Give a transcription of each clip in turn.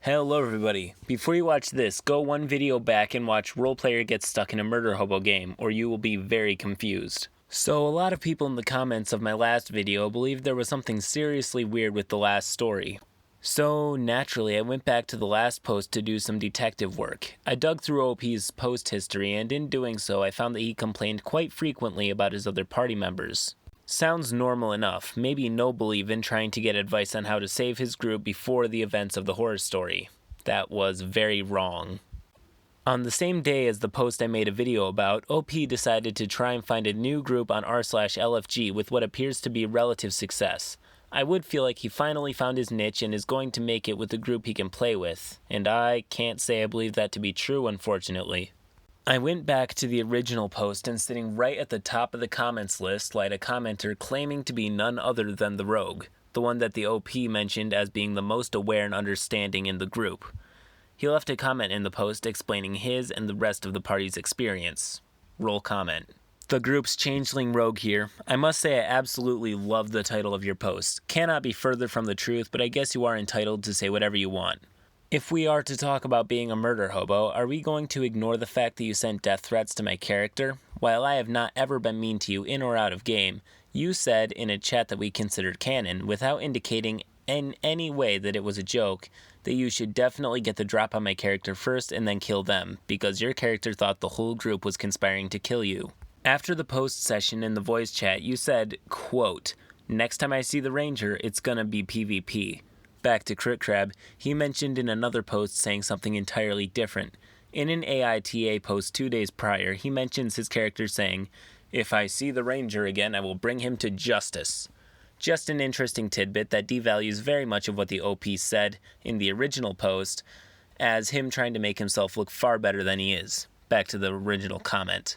Hello everybody. Before you watch this, go one video back and watch Roleplayer Gets Stuck in a Murder Hobo Game, or you will be very confused. So a lot of people in the comments of my last video believed there was something seriously weird with the last story. So naturally I went back to the last post to do some detective work. I dug through OP's post history, and in doing so I found that he complained quite frequently about his other party members. Sounds normal enough, maybe noble even, trying to get advice on how to save his group before the events of the horror story. That was very wrong. On the same day as the post I made a video about, OP decided to try and find a new group on r/LFG with what appears to be relative success. I would feel like he finally found his niche and is going to make it with a group he can play with, and I can't say I believe that to be true, unfortunately. I went back to the original post, and sitting right at the top of the comments list lied a commenter claiming to be none other than the Rogue, the one that the OP mentioned as being the most aware and understanding in the group. He left a comment in the post explaining his and the rest of the party's experience. Roll comment. The group's Changeling Rogue here. I must say I absolutely love the title of your post. Cannot be further from the truth, but I guess you are entitled to say whatever you want. If we are to talk about being a murder hobo, are we going to ignore the fact that you sent death threats to my character? While I have not ever been mean to you in or out of game, you said in a chat that we considered canon, without indicating in any way that it was a joke, that you should definitely get the drop on my character first and then kill them, because your character thought the whole group was conspiring to kill you. After the post session in the voice chat, you said, quote, "Next time I see the Ranger, it's gonna be PvP. Back to CritCrab, he mentioned in another post saying something entirely different. In an AITA post 2 days prior, he mentions his character saying, "If I see the Ranger again, I will bring him to justice." Just an interesting tidbit that devalues very much of what the OP said in the original post, as him trying to make himself look far better than he is. Back to the original comment.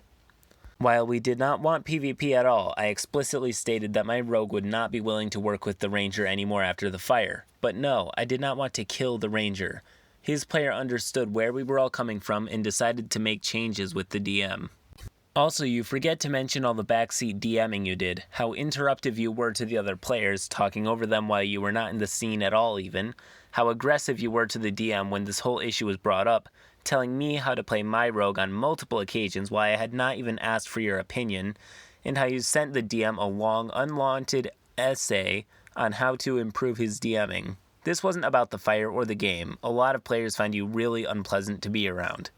While we did not want PvP at all, I explicitly stated that my rogue would not be willing to work with the Ranger anymore after the fire. But no, I did not want to kill the Ranger. His player understood where we were all coming from and decided to make changes with the DM. Also, you forget to mention all the backseat DMing you did, how interruptive you were to the other players, talking over them while you were not in the scene at all even, how aggressive you were to the DM when this whole issue was brought up, telling me how to play my rogue on multiple occasions while I had not even asked for your opinion, and how you sent the DM a long, unwanted essay on how to improve his DMing. This wasn't about the fire or the game. A lot of players find you really unpleasant to be around.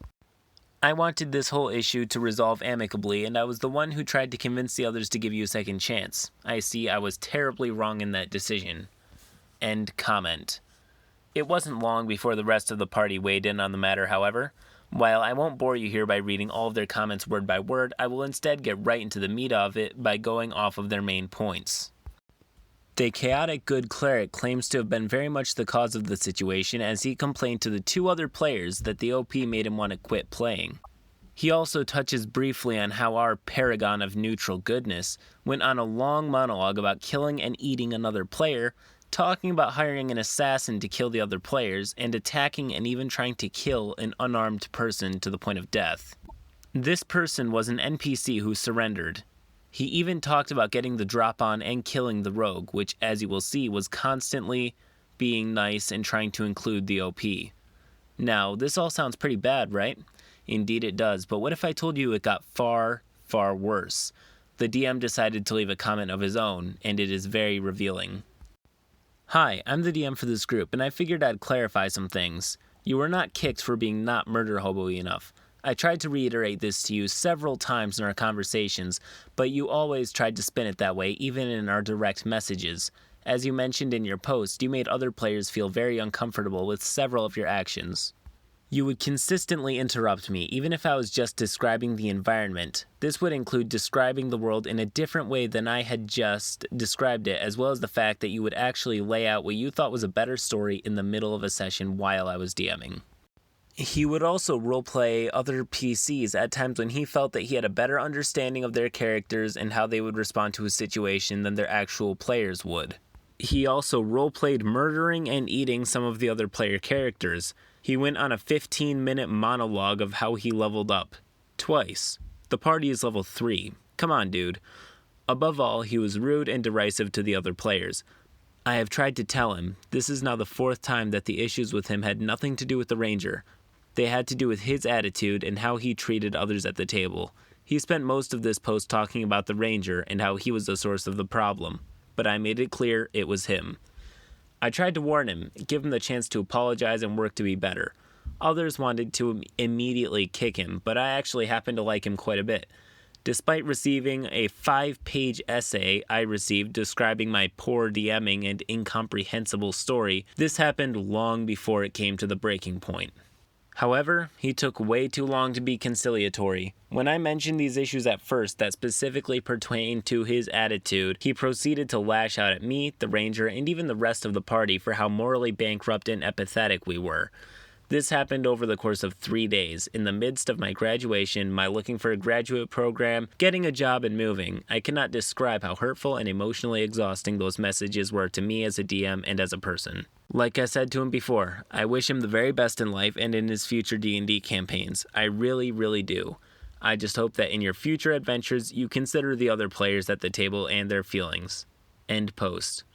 I wanted this whole issue to resolve amicably, and I was the one who tried to convince the others to give you a second chance. I see I was terribly wrong in that decision. End comment. It wasn't long before the rest of the party weighed in on the matter, however. While I won't bore you here by reading all of their comments word by word, I will instead get right into the meat of it by going off of their main points. The chaotic good cleric claims to have been very much the cause of the situation, as he complained to the two other players that the OP made him want to quit playing. He also touches briefly on how our paragon of neutral goodness went on a long monologue about killing and eating another player, talking about hiring an assassin to kill the other players, and attacking and even trying to kill an unarmed person to the point of death. This person was an NPC who surrendered. He even talked about getting the drop on and killing the rogue, which, as you will see, was constantly being nice and trying to include the OP. Now, this all sounds pretty bad, right? Indeed it does, but what if I told you it got far, far worse? The DM decided to leave a comment of his own, and it is very revealing. Hi, I'm the DM for this group, and I figured I'd clarify some things. You were not kicked for being not murder hobo-y enough. I tried to reiterate this to you several times in our conversations, but you always tried to spin it that way, even in our direct messages. As you mentioned in your post, you made other players feel very uncomfortable with several of your actions. You would consistently interrupt me, even if I was just describing the environment. This would include describing the world in a different way than I had just described it, as well as the fact that you would actually lay out what you thought was a better story in the middle of a session while I was DMing. He would also roleplay other PCs at times when he felt that he had a better understanding of their characters and how they would respond to a situation than their actual players would. He also roleplayed murdering and eating some of the other player characters. He went on a 15-minute monologue of how he leveled up. Twice. The party is level 3. Come on, dude. Above all, he was rude and derisive to the other players. I have tried to tell him. This is now the 4th time that the issues with him had nothing to do with the Ranger. They had to do with his attitude and how he treated others at the table. He spent most of this post talking about the Ranger and how he was the source of the problem, but I made it clear it was him. I tried to warn him, give him the chance to apologize and work to be better. Others wanted to immediately kick him, but I actually happened to like him quite a bit. Despite receiving a 5-page essay I received describing my poor DMing and incomprehensible story, this happened long before it came to the breaking point. However, he took way too long to be conciliatory. When I mentioned these issues at first that specifically pertained to his attitude, he proceeded to lash out at me, the Ranger, and even the rest of the party for how morally bankrupt and apathetic we were. This happened over the course of 3 days, in the midst of my graduation, my looking for a graduate program, getting a job, and moving. I cannot describe how hurtful and emotionally exhausting those messages were to me as a DM and as a person. Like I said to him before, I wish him the very best in life and in his future D&D campaigns. I really, really do. I just hope that in your future adventures, you consider the other players at the table and their feelings. End post.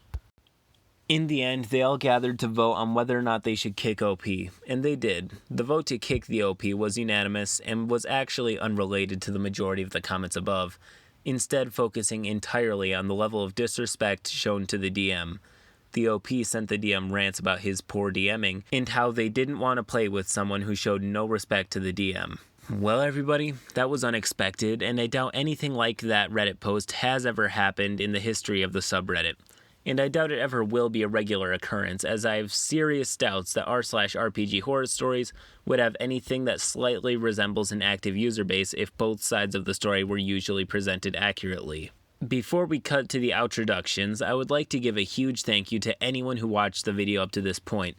In the end, they all gathered to vote on whether or not they should kick OP, and they did. The vote to kick the OP was unanimous and was actually unrelated to the majority of the comments above, instead focusing entirely on the level of disrespect shown to the DM. The OP sent the DM rants about his poor DMing and how they didn't want to play with someone who showed no respect to the DM. Well, everybody, that was unexpected, and I doubt anything like that Reddit post has ever happened in the history of the subreddit. And I doubt it ever will be a regular occurrence, as I have serious doubts that r/rpghorrorstories would have anything that slightly resembles an active user base if both sides of the story were usually presented accurately. Before we cut to the outroductions, I would like to give a huge thank you to anyone who watched the video up to this point.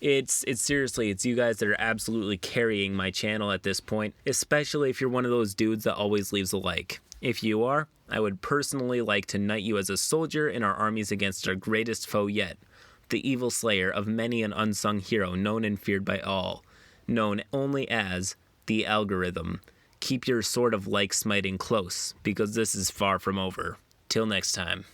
It's seriously, it's you guys that are absolutely carrying my channel at this point, especially if you're one of those dudes that always leaves a like. If you are, I would personally like to knight you as a soldier in our armies against our greatest foe yet, the evil slayer of many an unsung hero known and feared by all, known only as the algorithm. Keep your sword of like smiting close, because this is far from over. Till next time.